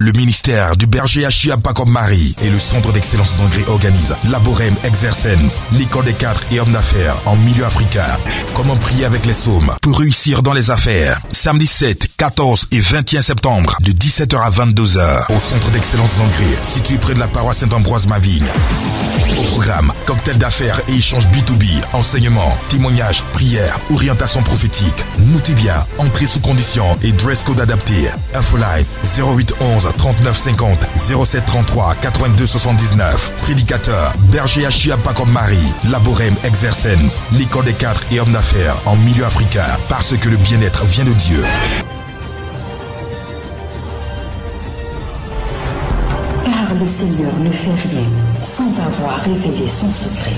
Le ministère du berger Achia Pakom Marie et le centre d'excellence d'Angers organisent Laborem Exercens, l'école des cadres et hommes d'affaires en milieu africain. Comment prier avec les psaumes pour réussir dans les affaires. Samedi 7, 14 et 21 septembre de 17h à 22h au centre d'excellence d'Angers, situé près de la paroisse Saint-Ambroise-Mavigne. Au programme, cocktail d'affaires et échanges B2B, enseignement, témoignages, prières, orientation prophétique. Notez bien, entrée sous condition et dress code adapté. Infoline 08 11 39 50 07 33 82 79. Prédicateur, berger Achia Pakom Marie, Laborem Exercens, l'école des cadres et hommes d'affaires en milieu africain, parce que le bien-être vient de Dieu. Car le Seigneur ne fait rien sans avoir révélé son secret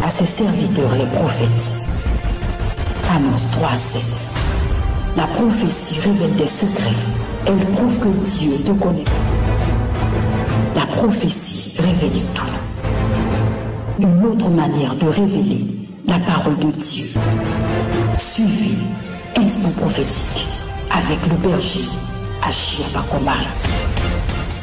à ses serviteurs les prophètes. Amos 3:7. La prophétie révèle des secrets. Elle prouve que Dieu te connaît. La prophétie révèle tout. Une autre manière de révéler la parole de Dieu. Suivez Instant prophétique avec le berger Achia Pakom Marie.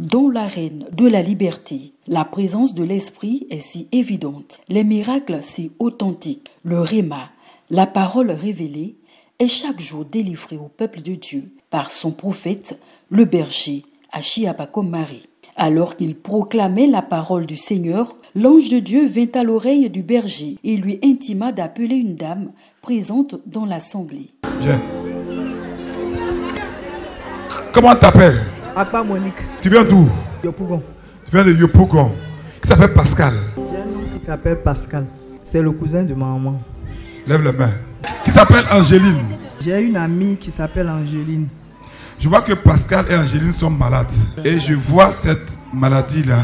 Dans l'arène de la liberté, la présence de l'esprit est si évidente, les miracles si authentiques, le réma, la parole révélée, est chaque jour délivré au peuple de Dieu par son prophète, le berger Achia Pakom Marie. Alors qu'il proclamait la parole du Seigneur, l'ange de Dieu vint à l'oreille du berger et lui intima d'appeler une dame présente dans l'assemblée. Viens. Comment t'appelles? Akpa Monique. Tu viens d'où? Yopougon. Tu viens de Yopougon. Qui s'appelle Pascal? J'ai un nom qui s'appelle Pascal. C'est le cousin de ma maman. Lève les mains. Qui s'appelle Angéline? J'ai une amie qui s'appelle Angéline. Je vois que Pascal et Angéline sont malades. Et je vois cette maladie-là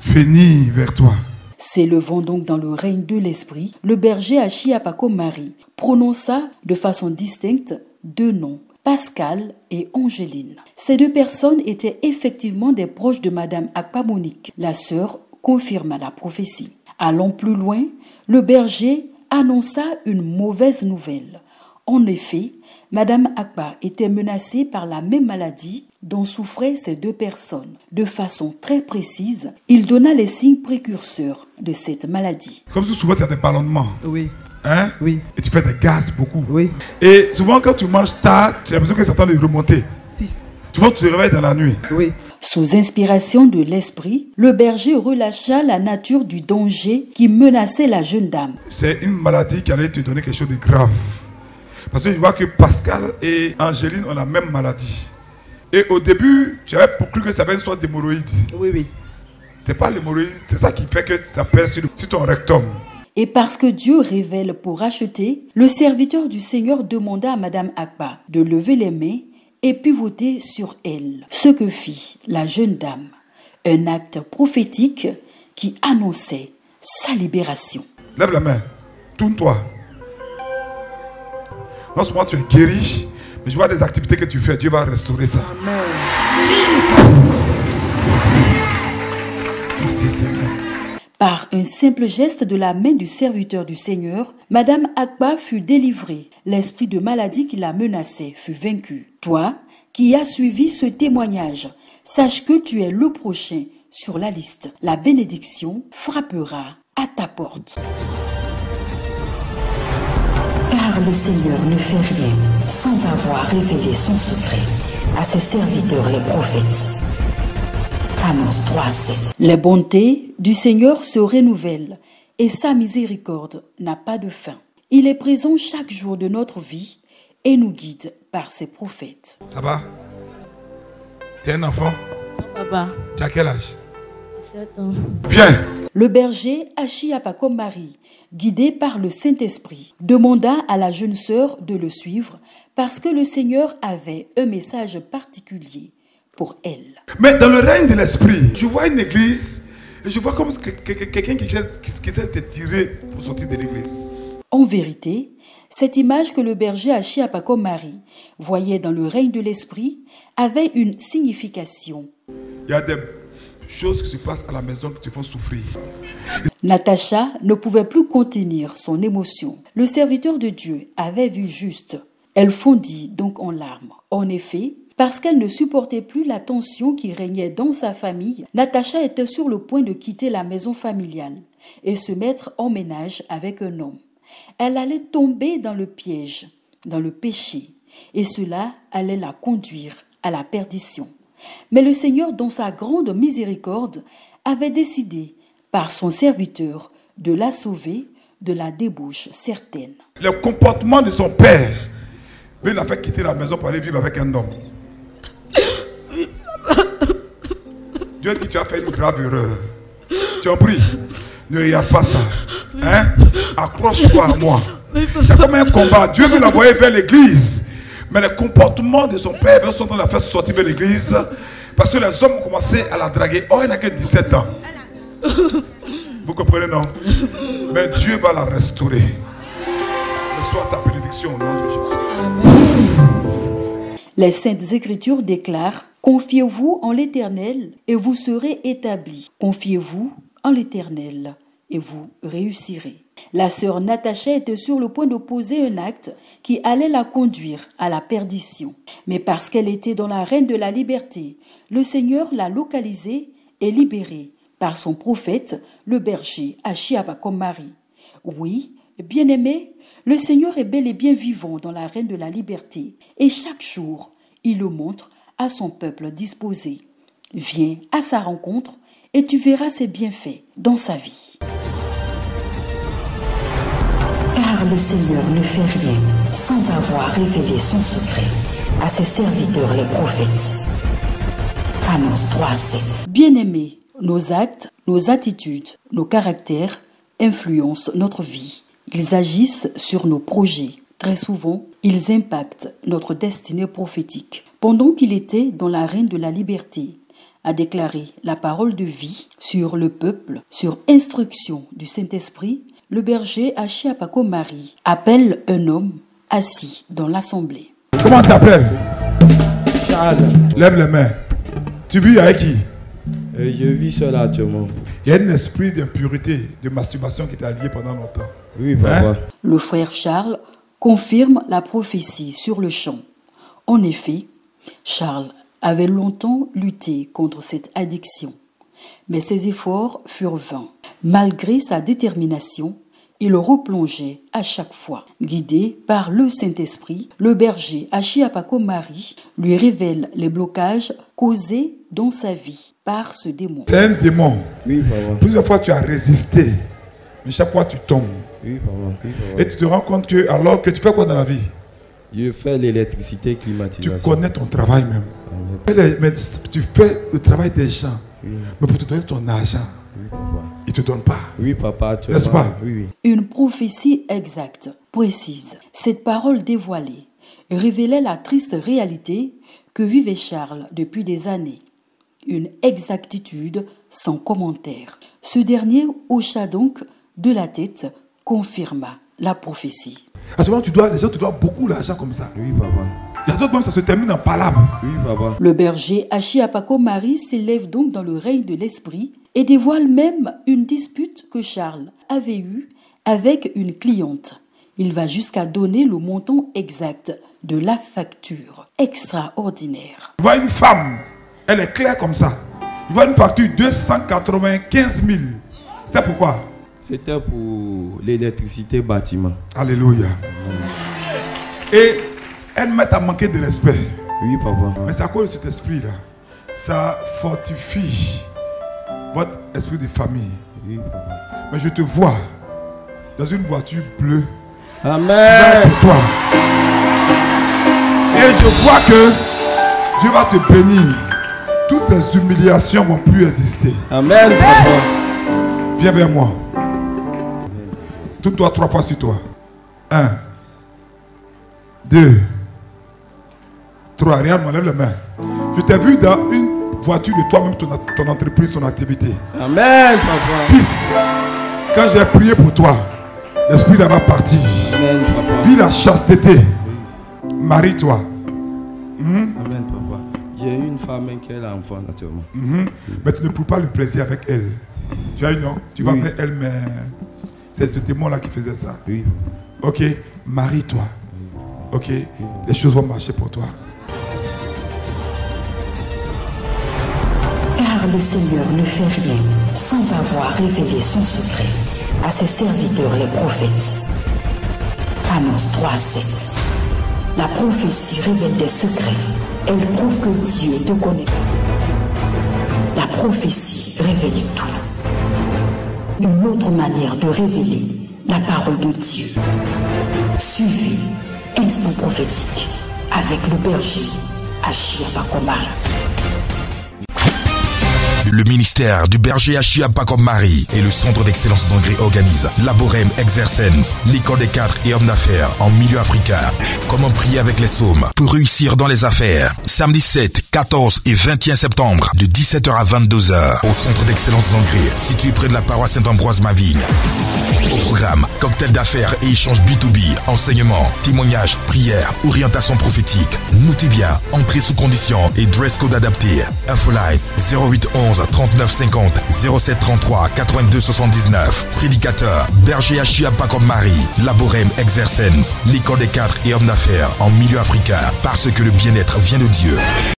venir vers toi. S'élevant donc dans le règne de l'esprit, le berger Achia Pakom Marie prononça de façon distincte deux noms, Pascal et Angéline. Ces deux personnes étaient effectivement des proches de Madame Akpa Monique. La sœur confirma la prophétie. Allant plus loin, le berger annonça une mauvaise nouvelle. En effet, Madame Akpa était menacée par la même maladie dont souffraient ces deux personnes. De façon très précise, il donna les signes précurseurs de cette maladie. Comme souvent tu as des ballonnements. Oui. Hein? Oui. Et tu fais des gaz beaucoup. Oui. Et souvent quand tu manges tard, tu as l'impression que ça tend de remonter. Si. Souvent tu te réveilles dans la nuit. Oui. Sous inspiration de l'esprit, le berger relâcha la nature du danger qui menaçait la jeune dame. C'est une maladie qui allait te donner quelque chose de grave. Parce que je vois que Pascal et Angéline ont la même maladie. Et au début, tu avais cru que ça avait une sorte d'hémorroïde. Oui, oui. C'est pas l'hémorroïde, c'est ça qui fait que ça pèse sur ton rectum. Et parce que Dieu révèle pour racheter, le serviteur du Seigneur demanda à Madame Akpa de lever les mains et pivoter sur elle. Ce que fit la jeune dame, un acte prophétique qui annonçait sa libération. Lève la main, tourne-toi. Non seulement tu es guéri, mais je vois des activités que tu fais, Dieu va restaurer ça. Amen. Merci Seigneur. Par un simple geste de la main du serviteur du Seigneur, Madame Akpa fut délivrée. L'esprit de maladie qui la menaçait fut vaincu. Toi, qui as suivi ce témoignage, sache que tu es le prochain sur la liste. La bénédiction frappera à ta porte. Car le Seigneur ne fait rien sans avoir révélé son secret à ses serviteurs les prophètes. Amos 3:7. Les bontés du Seigneur se renouvellent et sa miséricorde n'a pas de fin. Il est présent chaque jour de notre vie et nous guide par ses prophètes. Ça va? Tu es un enfant? Papa. Tu as quel âge? 17 ans. Viens! Le berger Achia Pakom Marie, guidé par le Saint-Esprit, demanda à la jeune sœur de le suivre parce que le Seigneur avait un message particulier pour elle. Mais dans le règne de l'esprit, je vois une église et je vois comme quelqu'un qui essaie de te tirer pour sortir de l'église. En vérité, cette image que le berger Achia Pakom Marie voyait dans le règne de l'esprit avait une signification. Il y a des choses qui se passent à la maison qui te font souffrir. Natacha ne pouvait plus contenir son émotion. Le serviteur de Dieu avait vu juste. Elle fondit donc en larmes. En effet, Parce qu'elle ne supportait plus la tension qui régnait dans sa famille, Natacha était sur le point de quitter la maison familiale et se mettre en ménage avec un homme. Elle allait tomber dans le piège, dans le péché, et cela allait la conduire à la perdition. Mais le Seigneur, dans sa grande miséricorde, avait décidé, par son serviteur, de la sauver de la débauche certaine. Le comportement de son père l'a fait quitter la maison pour aller vivre avec un homme. Dieu dit, tu as fait une grave erreur. Tu as pris. Ne regarde pas ça. Hein? Accroche-toi à moi. Il y a comme un combat. Dieu veut l'envoyer vers l'église. Mais le comportement de son père veut son la faire sortir vers l'église. Parce que les hommes ont commencé à la draguer. Oh, il n'a que 17 ans. Vous comprenez, non? Mais Dieu va la restaurer. Reçois ta bénédiction au nom de Jésus. Les Saintes Écritures déclarent: confiez-vous en l'Éternel et vous serez établis. Confiez-vous en l'Éternel et vous réussirez. La sœur Natacha était sur le point de poser un acte qui allait la conduire à la perdition. Mais parce qu'elle était dans la reine de la liberté, le Seigneur l'a localisée et libérée par son prophète, le berger Achiapakomari. Oui, bien-aimé, le Seigneur est bel et bien vivant dans la reine de la liberté et chaque jour, il le montre à son peuple disposé. Viens à sa rencontre et tu verras ses bienfaits dans sa vie. Car le Seigneur ne fait rien sans avoir révélé son secret à ses serviteurs les prophètes. Amos 3:7. Bien-aimés, nos actes, nos attitudes, nos caractères influencent notre vie. Ils agissent sur nos projets. Très souvent, ils impactent notre destinée prophétique. Pendant qu'il était dans la reine de la liberté, a déclaré la parole de vie sur le peuple, sur instruction du Saint-Esprit, le berger Achiapakomari appelle un homme assis dans l'assemblée. Comment t'appelles? Charles. Lève les mains. Tu vis avec qui? Je vis seul actuellement. Il y a un esprit d'impureté, de masturbation qui t'a lié pendant longtemps. Oui, papa. Le frère Charles confirme la prophétie sur le champ. En effet, Charles avait longtemps lutté contre cette addiction, mais ses efforts furent vains. Malgré sa détermination, il replongeait à chaque fois. Guidé par le Saint-Esprit, le berger Achiapakomari lui révèle les blocages causés dans sa vie par ce démon. C'est un démon. Oui, papa. Plusieurs fois tu as résisté, mais chaque fois tu tombes. Oui, papa. Oui, papa. Et tu te rends compte que alors que tu fais quoi dans la vie? Je fais l'électricité, Tu climatisation. connais ton travail même. Mais tu fais le travail des gens. Oui. Mais pour te donner ton argent, Oui, papa. ils ne te donnent pas. Oui, papa, actuellement. N'est-ce pas? Oui, oui. Une prophétie exacte, précise. Cette parole dévoilée révélait la triste réalité que vivait Charles depuis des années. Une exactitude sans commentaire. Ce dernier hocha donc de la tête, confirma la prophétie. À ce moment, les gens te doivent beaucoup d'argent comme ça. Oui, papa. Les autres même, ça se termine en palabres. Oui, papa. Le berger Achiapakomari s'élève donc dans le règne de l'esprit et dévoile même une dispute que Charles avait eue avec une cliente. Il va jusqu'à donner le montant exact de la facture. Extraordinaire. Tu vois une femme, elle est claire comme ça. Tu vois une facture 295 000. C'était pourquoi? C'était pour l'électricité bâtiment. Alléluia. Et elle met à manquer de respect. Oui, papa. Mais c'est à cause de cet esprit-là. Ça fortifie votre esprit de famille. Oui, papa. Mais je te vois dans une voiture bleue. Amen. Pour toi. Et je vois que Dieu va te bénir. Toutes ces humiliations vont plus exister. Amen, papa. Viens vers moi. Tourne-toi 3 fois sur toi. 1, 2, 3. Regarde-moi, lève les mains. Je t'ai vu dans une voiture de toi-même, ton entreprise, ton activité. Amen, papa. Fils, quand j'ai prié pour toi, l'esprit là-bas parti. Amen, papa. Vis la chasteté. Marie-toi. Amen, papa. J'ai une femme qui a l'enfant, naturellement. Mais tu ne prends pas le plaisir avec elle. Tu as une non? Tu vas avec elle, mais c'est ce démon-là qui faisait ça. Oui. Ok, marie-toi. Ok, les choses vont marcher pour toi. le Seigneur ne fait rien sans avoir révélé son secret à ses serviteurs les prophètes. Amos 3:7. La prophétie révèle des secrets. Elle prouve que Dieu te connaît. La prophétie révèle tout. Une autre manière de révéler la parole de Dieu. Suivez Instant prophétique avec le berger Achia Pakomari. Le ministère du berger Achia Pakomari et le centre d'excellence d'Angré organisent Laborem Exercens, l'école des 4 et hommes d'affaires en milieu africain. Comment prier avec les psaumes pour réussir dans les affaires. Samedi 7, 14 et 21 septembre de 17h à 22h au centre d'excellence d'Angré, situé près de la paroisse Saint-Ambroise-Mavigne. Au programme, cocktail d'affaires et échanges B2B, enseignement, témoignages, prières, orientation prophétique. Notez bien, entrée sous condition et dress code adapté. Infoline 0811 39 50 07 33 82 79. Prédicateur berger Achia Pakomari, Laborem Exercens, l'école des 4 et hommes d'affaires en milieu africain, parce que le bien-être vient de Dieu.